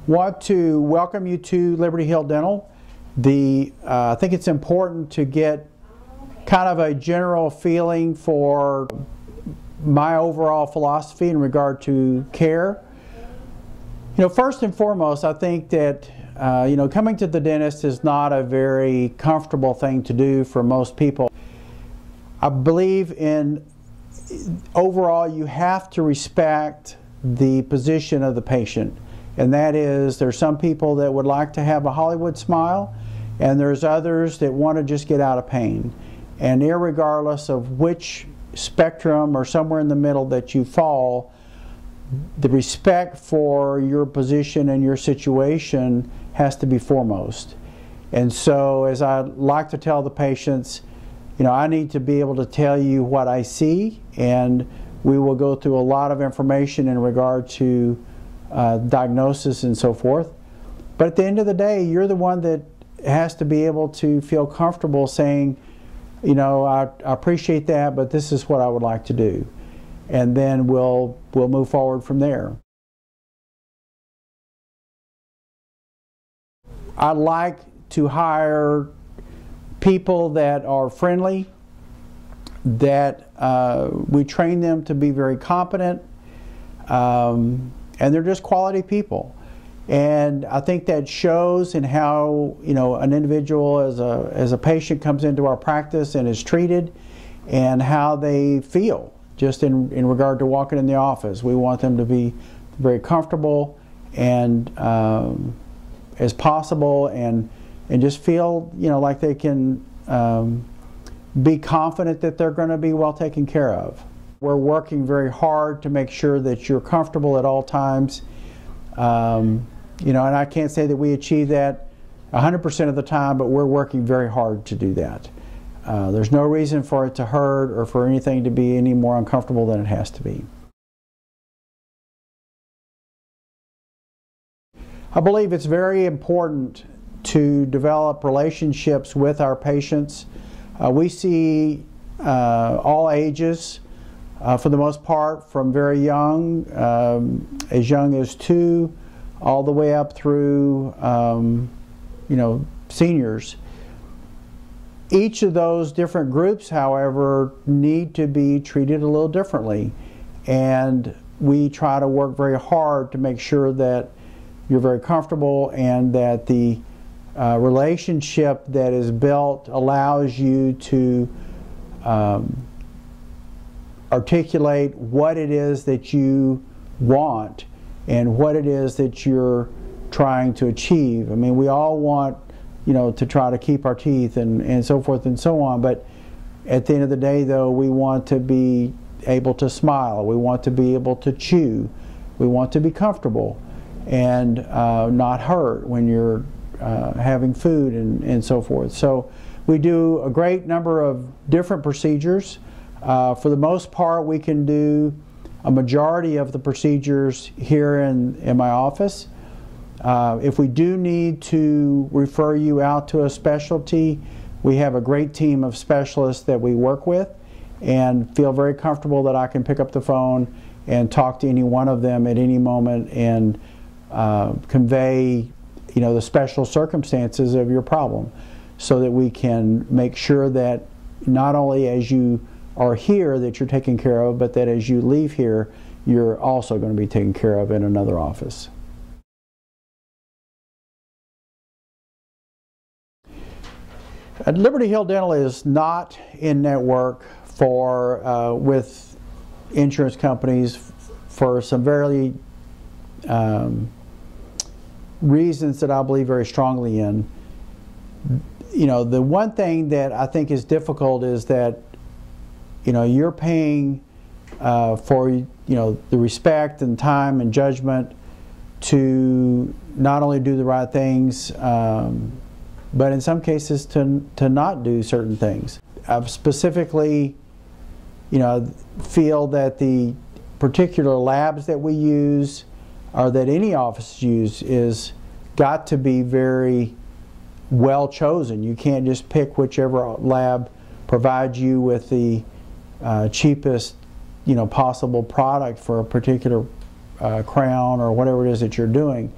Want to welcome you to Liberty Hill Dental. I think it's important to get kind of a general feeling for my overall philosophy in regard to care. First and foremost, I think that coming to the dentist is not a very comfortable thing to do for most people. I believe in overall you have to respect the position of the patient. And that is, there's some people that would like to have a Hollywood smile, and there's others that want to just get out of pain. And irregardless of which spectrum or somewhere in the middle that you fall, the respect for your position and your situation has to be foremost. And so, as I like to tell the patients, I need to be able to tell you what I see, and we will go through a lot of information in regard to diagnosis and so forth. But at the end of the day, you're the one that has to be able to feel comfortable saying, I appreciate that, but this is what I would like to do. And then we'll move forward from there. I like to hire people that are friendly, that we train them to be very competent, and they're just quality people. And I think that shows in how an individual as a patient comes into our practice and is treated, and how they feel just in regard to walking in the office. We want them to be very comfortable and as possible, and just feel like they can be confident that they're going to be well taken care of. We're working very hard to make sure that you're comfortable at all times. And I can't say that we achieve that 100% of the time, but we're working very hard to do that. There's no reason for it to hurt or for anything to be any more uncomfortable than it has to be. I believe it's very important to develop relationships with our patients. We see all ages, for the most part, from very young as 2, all the way up through seniors. Each of those different groups, however, need to be treated a little differently, and we try to work very hard to make sure that you're very comfortable and that the relationship that is built allows you to articulate what it is that you want and what it is that you're trying to achieve. I mean, we all want to try to keep our teeth and so forth and so on, but at the end of the day, though, we want to be able to smile, we want to be able to chew, we want to be comfortable and not hurt when you're having food and so forth. So we do a great number of different procedures. For the most part, we can do a majority of the procedures here in my office. If we do need to refer you out to a specialty, we have a great team of specialists that we work with, and feel very comfortable that I can pick up the phone and talk to any one of them at any moment and convey the special circumstances of your problem, so that we can make sure that not only as you are here that you're taken care of, but that as you leave here, you're also going to be taken care of in another office. Liberty Hill Dental is not in network with insurance companies for some very reasons that I believe very strongly in. The one thing that I think is difficult is that you're paying for the respect and time and judgment to not only do the right things, but in some cases to not do certain things. I specifically feel that the particular labs that we use, or that any office use, is got to be very well chosen. You can't just pick whichever lab provides you with the cheapest possible product for a particular crown or whatever it is that you're doing.